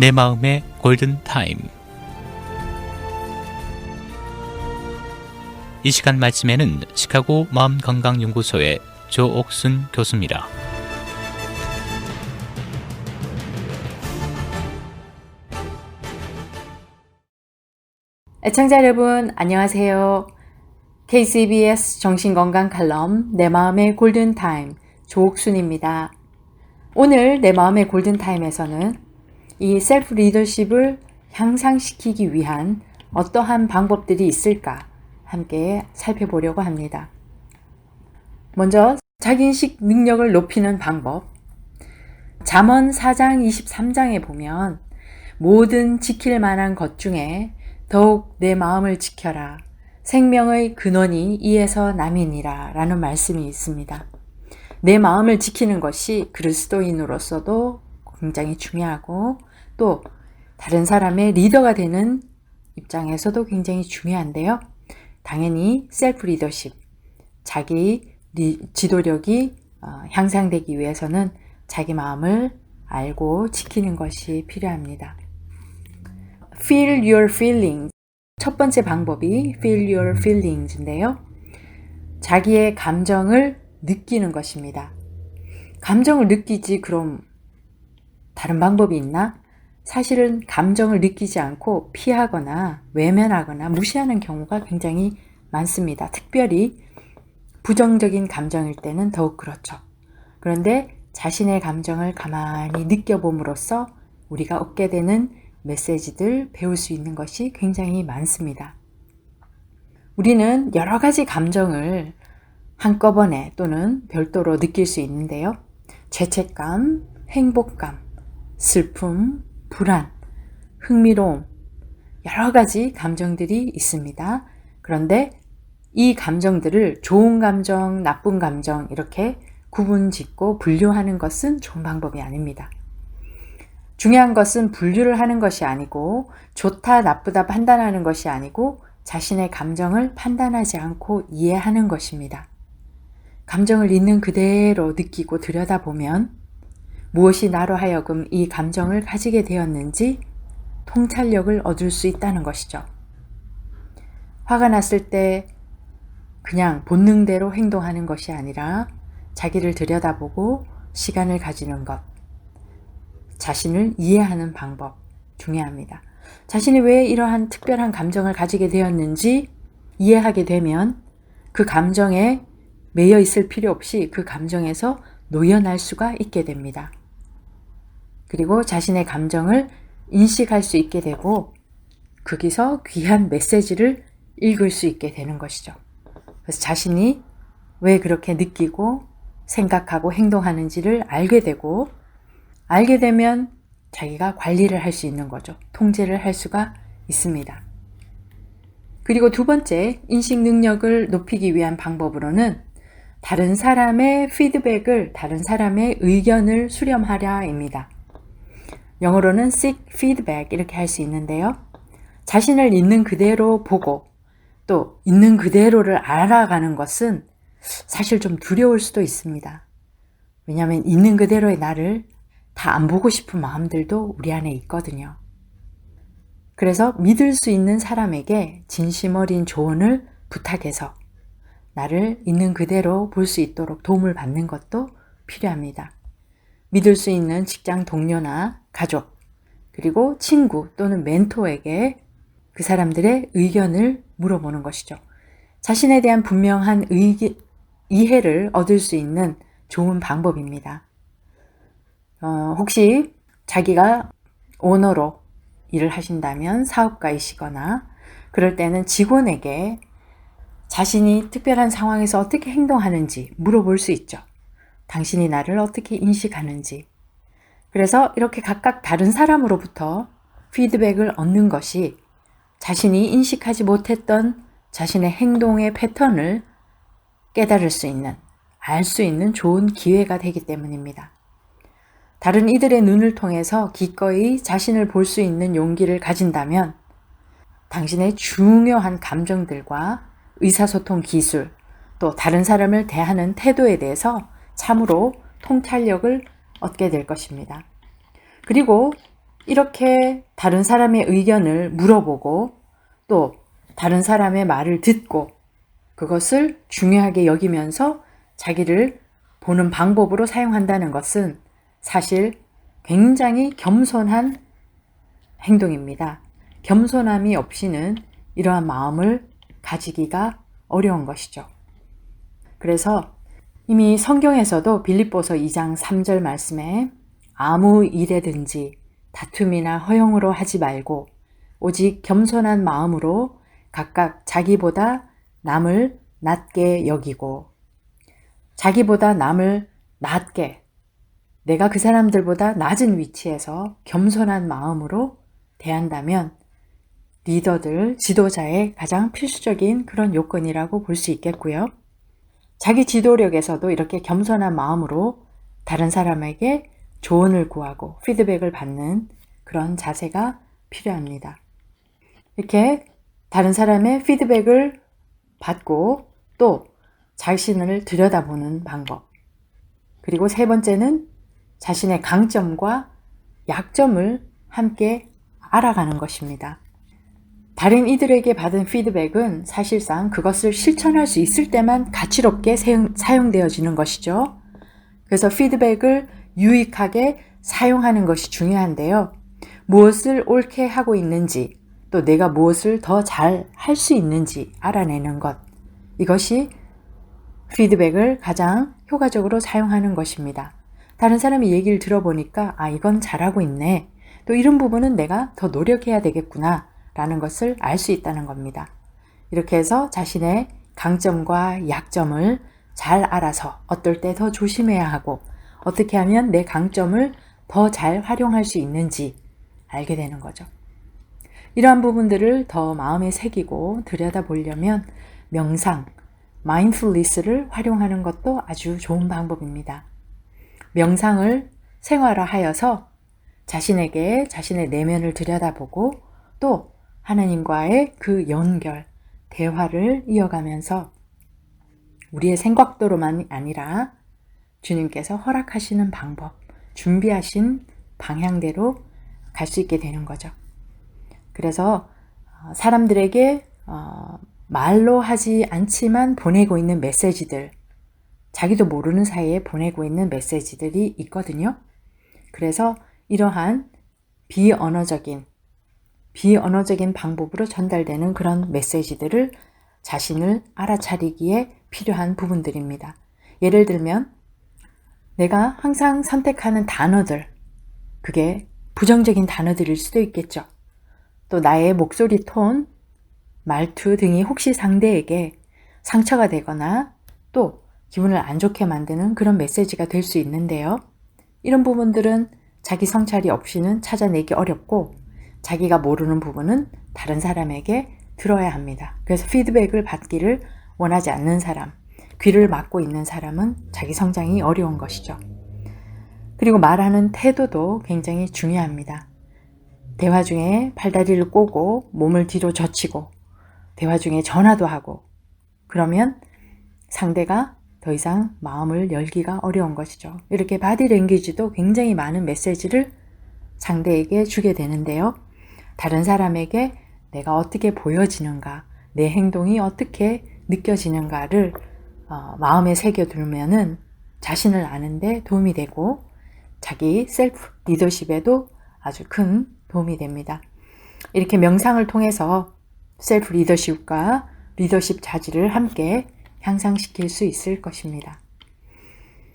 내 마음의 골든타임. 이 시간 말씀에는 시카고 마음건강연구소의 조옥순 교수입니다. 애청자 여러분 안녕하세요. KCBS 정신건강 칼럼 내 마음의 골든타임 조옥순입니다. 오늘 내 마음의 골든타임에서는 이 셀프 리더십을 향상시키기 위한 어떠한 방법들이 있을까 함께 살펴보려고 합니다. 먼저 자기인식 능력을 높이는 방법. 잠언 4장 23장에 보면 모든 지킬 만한 것 중에 더욱 내 마음을 지켜라. 생명의 근원이 이에서 남이니라 라는 말씀이 있습니다. 내 마음을 지키는 것이 그리스도인으로서도 굉장히 중요하고 또 다른 사람의 리더가 되는 입장에서도 굉장히 중요한데요. 당연히 셀프 리더십, 자기 지도력이 향상되기 위해서는 자기 마음을 알고 지키는 것이 필요합니다. Feel your feelings. 첫 번째 방법이 Feel your feelings인데요. 자기의 감정을 느끼는 것입니다. 감정을 느끼지 그럼 다른 방법이 있나? 사실은 감정을 느끼지 않고 피하거나 외면하거나 무시하는 경우가 굉장히 많습니다. 특별히 부정적인 감정일 때는 더욱 그렇죠. 그런데 자신의 감정을 가만히 느껴봄으로써 우리가 얻게 되는 메시지들 배울 수 있는 것이 굉장히 많습니다. 우리는 여러 가지 감정을 한꺼번에 또는 별도로 느낄 수 있는데요. 죄책감, 행복감, 슬픔, 불안, 흥미로움, 여러 가지 감정들이 있습니다. 그런데 이 감정들을 좋은 감정, 나쁜 감정 이렇게 구분 짓고 분류하는 것은 좋은 방법이 아닙니다. 중요한 것은 분류를 하는 것이 아니고 좋다, 나쁘다 판단하는 것이 아니고 자신의 감정을 판단하지 않고 이해하는 것입니다. 감정을 있는 그대로 느끼고 들여다보면 무엇이 나로 하여금 이 감정을 가지게 되었는지 통찰력을 얻을 수 있다는 것이죠. 화가 났을 때 그냥 본능대로 행동하는 것이 아니라 자기를 들여다보고 시간을 가지는 것, 자신을 이해하는 방법 중요합니다. 자신이 왜 이러한 특별한 감정을 가지게 되었는지 이해하게 되면 그 감정에 매여 있을 필요 없이 그 감정에서 놓여날 수가 있게 됩니다. 그리고 자신의 감정을 인식할 수 있게 되고 거기서 귀한 메시지를 읽을 수 있게 되는 것이죠. 그래서 자신이 왜 그렇게 느끼고 생각하고 행동하는지를 알게 되고 알게 되면 자기가 관리를 할 수 있는 거죠. 통제를 할 수가 있습니다. 그리고 두 번째, 인식 능력을 높이기 위한 방법으로는 다른 사람의 피드백을, 다른 사람의 의견을 수렴하려입니다. 영어로는 seek feedback 이렇게 할 수 있는데요. 자신을 있는 그대로 보고 또 있는 그대로를 알아가는 것은 사실 좀 두려울 수도 있습니다. 왜냐하면 있는 그대로의 나를 다 안 보고 싶은 마음들도 우리 안에 있거든요. 그래서 믿을 수 있는 사람에게 진심 어린 조언을 부탁해서 나를 있는 그대로 볼 수 있도록 도움을 받는 것도 필요합니다. 믿을 수 있는 직장 동료나 가족, 그리고 친구 또는 멘토에게 그 사람들의 의견을 물어보는 것이죠. 자신에 대한 분명한 이해를 얻을 수 있는 좋은 방법입니다. 혹시 자기가 오너로 일을 하신다면 사업가이시거나 그럴 때는 직원에게 자신이 특별한 상황에서 어떻게 행동하는지 물어볼 수 있죠. 당신이 나를 어떻게 인식하는지. 그래서 이렇게 각각 다른 사람으로부터 피드백을 얻는 것이 자신이 인식하지 못했던 자신의 행동의 패턴을 깨달을 수 있는, 알 수 있는 좋은 기회가 되기 때문입니다. 다른 이들의 눈을 통해서 기꺼이 자신을 볼 수 있는 용기를 가진다면 당신의 중요한 감정들과 의사소통 기술, 또 다른 사람을 대하는 태도에 대해서 참으로 통찰력을 얻게 될 것입니다. 그리고 이렇게 다른 사람의 의견을 물어보고 또 다른 사람의 말을 듣고 그것을 중요하게 여기면서 자기를 보는 방법으로 사용한다는 것은 사실 굉장히 겸손한 행동입니다. 겸손함이 없이는 이러한 마음을 가지기가 어려운 것이죠. 그래서 이미 성경에서도 빌립보서 2장 3절 말씀에 아무 일에든지 다툼이나 허용으로 하지 말고 오직 겸손한 마음으로 각각 자기보다 남을 낮게 여기고, 자기보다 남을 낮게, 내가 그 사람들보다 낮은 위치에서 겸손한 마음으로 대한다면 리더들, 지도자의 가장 필수적인 그런 요건이라고 볼 수 있겠고요. 자기 지도력에서도 이렇게 겸손한 마음으로 다른 사람에게 조언을 구하고 피드백을 받는 그런 자세가 필요합니다. 이렇게 다른 사람의 피드백을 받고 또 자신을 들여다보는 방법. 그리고 세 번째는 자신의 강점과 약점을 함께 알아가는 것입니다. 다른 이들에게 받은 피드백은 사실상 그것을 실천할 수 있을 때만 가치롭게 사용되어지는 것이죠. 그래서 피드백을 유익하게 사용하는 것이 중요한데요. 무엇을 옳게 하고 있는지, 또 내가 무엇을 더 잘 할 수 있는지 알아내는 것. 이것이 피드백을 가장 효과적으로 사용하는 것입니다. 다른 사람이 얘기를 들어보니까 이건 잘하고 있네. 또 이런 부분은 내가 더 노력해야 되겠구나 라는 것을 알 수 있다는 겁니다. 이렇게 해서 자신의 강점과 약점을 잘 알아서 어떨 때 더 조심해야 하고 어떻게 하면 내 강점을 더 잘 활용할 수 있는지 알게 되는 거죠. 이러한 부분들을 더 마음에 새기고 들여다보려면 명상, 마인드풀니스를 활용하는 것도 아주 좋은 방법입니다. 명상을 생활화하여서 자신에게 자신의 내면을 들여다보고 또 하나님과의 그 연결, 대화를 이어가면서 우리의 생각도로만 아니라 주님께서 허락하시는 방법, 준비하신 방향대로 갈 수 있게 되는 거죠. 그래서 사람들에게 말로 하지 않지만 보내고 있는 메시지들, 자기도 모르는 사이에 보내고 있는 메시지들이 있거든요. 그래서 이러한 비언어적인 방법으로 전달되는 그런 메시지들을 자신을 알아차리기에 필요한 부분들입니다. 예를 들면 내가 항상 선택하는 단어들, 그게 부정적인 단어들일 수도 있겠죠. 또 나의 목소리 톤, 말투 등이 혹시 상대에게 상처가 되거나 또 기분을 안 좋게 만드는 그런 메시지가 될 수 있는데요. 이런 부분들은 자기 성찰이 없이는 찾아내기 어렵고 자기가 모르는 부분은 다른 사람에게 들어야 합니다. 그래서 피드백을 받기를 원하지 않는 사람, 귀를 막고 있는 사람은 자기 성장이 어려운 것이죠. 그리고 말하는 태도도 굉장히 중요합니다. 대화 중에 팔다리를 꼬고 몸을 뒤로 젖히고 대화 중에 전화도 하고 그러면 상대가 더 이상 마음을 열기가 어려운 것이죠. 이렇게 바디랭귀지도 굉장히 많은 메시지를 상대에게 주게 되는데요. 다른 사람에게 내가 어떻게 보여지는가, 내 행동이 어떻게 느껴지는가를 마음에 새겨두면은 자신을 아는데 도움이 되고 자기 셀프 리더십에도 아주 큰 도움이 됩니다. 이렇게 명상을 통해서 셀프 리더십과 리더십 자질을 함께 향상시킬 수 있을 것입니다.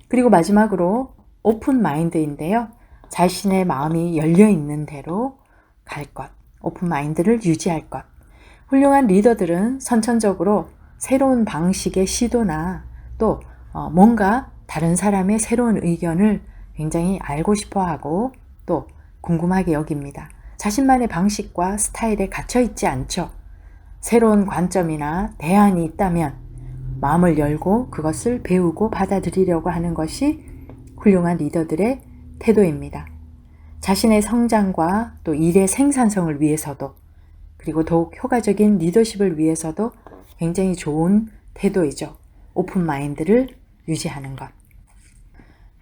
그리고 마지막으로 오픈 마인드인데요. 자신의 마음이 열려있는 대로 갈 것, 오픈 마인드를 유지할 것. 훌륭한 리더들은 선천적으로 새로운 방식의 시도나 또 뭔가 다른 사람의 새로운 의견을 굉장히 알고 싶어 하고 또 궁금하게 여깁니다. 자신만의 방식과 스타일에 갇혀 있지 않죠. 새로운 관점이나 대안이 있다면 마음을 열고 그것을 배우고 받아들이려고 하는 것이 훌륭한 리더들의 태도입니다. 자신의 성장과 또 일의 생산성을 위해서도 그리고 더욱 효과적인 리더십을 위해서도 굉장히 좋은 태도이죠. 오픈 마인드를 유지하는 것.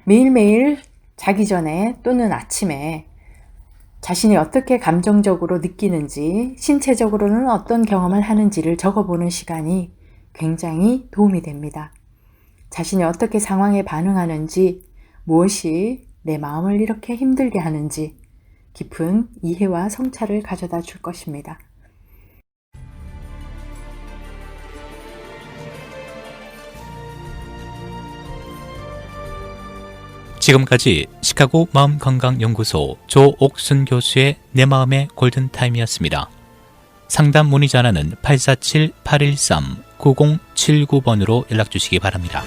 매일매일 자기 전에 또는 아침에 자신이 어떻게 감정적으로 느끼는지, 신체적으로는 어떤 경험을 하는지를 적어보는 시간이 굉장히 도움이 됩니다. 자신이 어떻게 상황에 반응하는지, 무엇이 내 마음을 이렇게 힘들게 하는지 깊은 이해와 성찰을 가져다 줄 것입니다. 지금까지 시카고 마음건강연구소 조옥순 교수의 내 마음의 골든타임이었습니다. 상담 문의 전화는 847-813-9079번으로 연락 주시기 바랍니다.